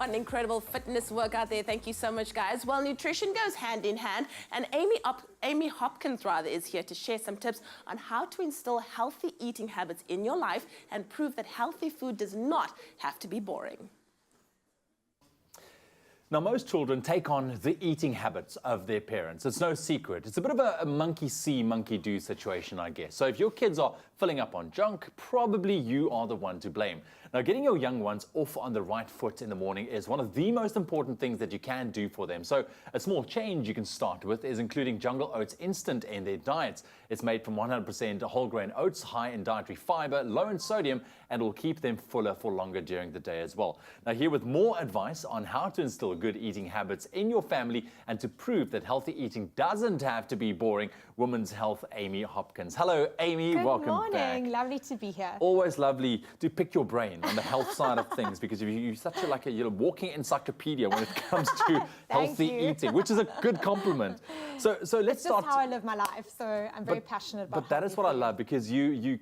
What an incredible fitness workout there. Thank you so much, guys. Well, nutrition goes hand in hand, and Amy Hopkins is here to share some tips on how to instill healthy eating habits in your life and prove that healthy food does not have to be boring. Now, most children take on the eating habits of their parents. It's no secret. It's a bit of a monkey see, monkey do situation, I guess. So if your kids are filling up on junk, probably you are the one to blame. Now, getting your young ones off on the right foot in the morning is one of the most important things that you can do for them. So a small change you can start with is including Jungle Oats Instant in their diets. It's made from 100% whole grain oats, high in dietary fiber, low in sodium, and will keep them fuller for longer during the day as well. Now, here with more advice on how to instill good eating habits in your family and to prove that healthy eating doesn't have to be boring, Women's Health Amy Hopkins. Hello, Amy. Welcome back. Good morning. Lovely to be here. Always lovely to pick your brain on the health side of things, because you're such a walking encyclopedia when it comes to healthy eating, which is a good compliment. So let's start. It's just how I live my life, so I'm very passionate about. But that is what I love, because you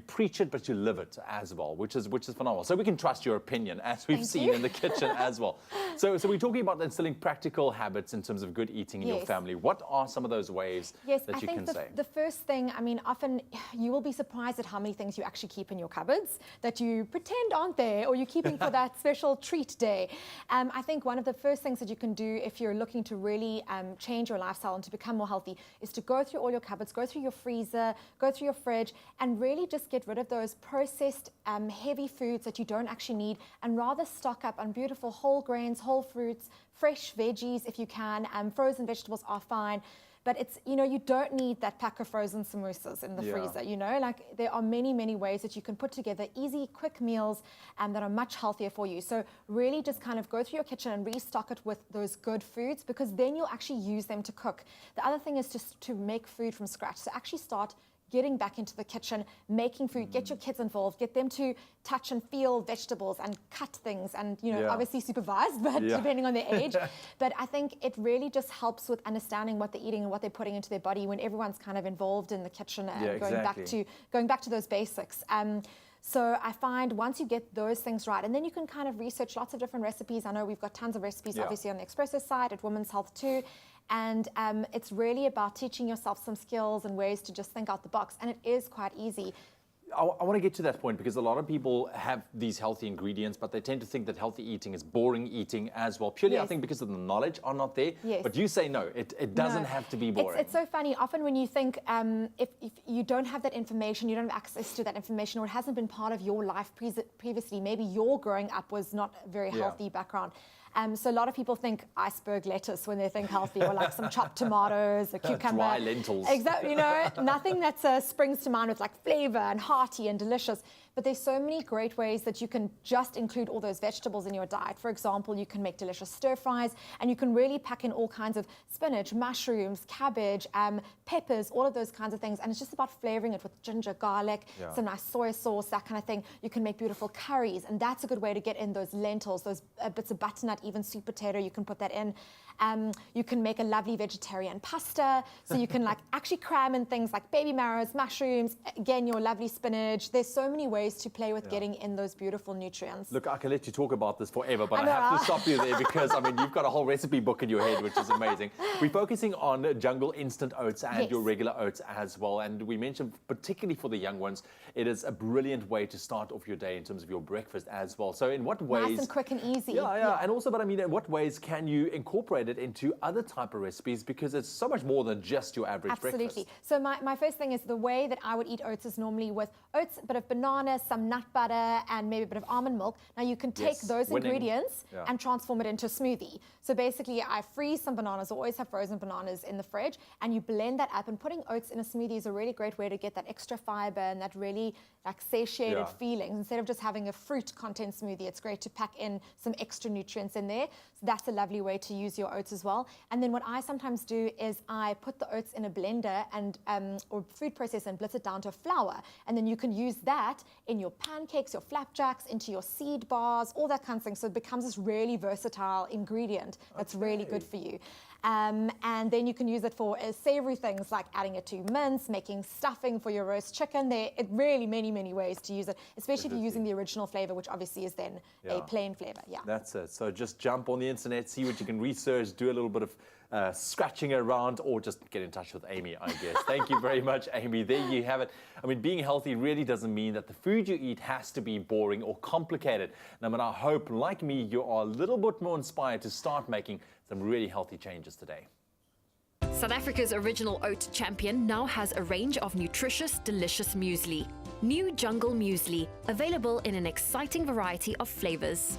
preach it, but you live it as well, which is phenomenal. So we can trust your opinion, as we've seen in the kitchen as well. So we're talking about instilling practical habits in terms of good eating in your family. What are some of those ways that you can say? The first thing, I mean, often you will be surprised at how many things you actually keep in your cupboards that you pretend aren't there, or you're keeping for that special treat day. I think one of the first things that you can do if you're looking to really change your lifestyle and to become more healthy is to go through all your cupboards, go through your freezer, go through your fridge, and really just get rid of those processed heavy foods that you don't actually need, and rather stock up on beautiful whole grains, whole fruits, fresh veggies if you can. Frozen vegetables are fine. But it's, you don't need that pack of frozen samosas in the freezer, like there are many, many ways that you can put together easy, quick meals that are much healthier for you. So really just kind of go through your kitchen and restock it with those good foods, because then you'll actually use them to cook. The other thing is just to make food from scratch. So actually start getting back into the kitchen, making food, get your kids involved, get them to touch and feel vegetables and cut things, and obviously supervised, but depending on their age. But I think it really just helps with understanding what they're eating and what they're putting into their body when everyone's kind of involved in the kitchen and going back to those basics. So I find once you get those things right, and then you can kind of research lots of different recipes. I know we've got tons of recipes, obviously, on the Expresso side at Women's Health too. And it's really about teaching yourself some skills and ways to just think out the box. And it is quite easy. I want to get to that point, because a lot of people have these healthy ingredients, but they tend to think that healthy eating is boring eating as well. Purely, I think, because of the knowledge are not there. But you say no, it doesn't have to be boring. It's so funny. Often when you think, if you don't have that information, you don't have access to that information, or it hasn't been part of your life previously, maybe your growing up was not a very healthy background. So a lot of people think iceberg lettuce when they think healthy, or like some chopped tomatoes, a cucumber. Dry lentils. Exactly, nothing that springs to mind with like flavor and hearty and delicious. But there's so many great ways that you can just include all those vegetables in your diet. For example, you can make delicious stir fries, and you can really pack in all kinds of spinach, mushrooms, cabbage, peppers, all of those kinds of things. And it's just about flavoring it with ginger, garlic, some nice soy sauce, that kind of thing. You can make beautiful curries, and that's a good way to get in those lentils, those bits of butternut, even sweet potato, you can put that in. You can make a lovely vegetarian pasta. So you can actually cram in things like baby marrows, mushrooms, again, your lovely spinach. There's so many ways to play with getting in those beautiful nutrients. Look, I can let you talk about this forever, but I have to stop you there, because you've got a whole recipe book in your head, which is amazing. We're focusing on Jungle Instant Oats and your regular oats as well. And we mentioned, particularly for the young ones, it is a brilliant way to start off your day in terms of your breakfast as well. So in what ways? Nice and quick and easy. And also, but in what ways can you incorporate it into other type of recipes, because it's so much more than just your average breakfast? Absolutely. So my first thing is, the way that I would eat oats is normally with oats, a bit of banana, some nut butter, and maybe a bit of almond milk. Now you can take those ingredients and transform it into a smoothie. So basically, I freeze some bananas, I always have frozen bananas in the fridge, and you blend that up, and putting oats in a smoothie is a really great way to get that extra fiber and that really satiated feeling. Instead of just having a fruit content smoothie, it's great to pack in some extra nutrients in there. So that's a lovely way to use your oats as well. And then what I sometimes do is I put the oats in a blender and or food processor and blitz it down to a flour, and then you can use that in your pancakes, your flapjacks, into your seed bars, all that kind of thing. So it becomes this really versatile ingredient that's really good for you. And then you can use it for savory things like adding it to mince, making stuffing for your roast chicken. There are really many ways to use it, especially if you're using the original flavor, which obviously is then a plain flavor. Yeah. That's it. So just jump on the internet, see what you can research, do a little bit of scratching around, or just get in touch with Amy, I guess. Thank you very much, Amy. There you have it. I mean, being healthy really doesn't mean that the food you eat has to be boring or complicated. And I mean, I hope, like me, you are a little bit more inspired to start making some really healthy changes today. South Africa's original oat champion now has a range of nutritious, delicious muesli. New Jungle Muesli, available in an exciting variety of flavors.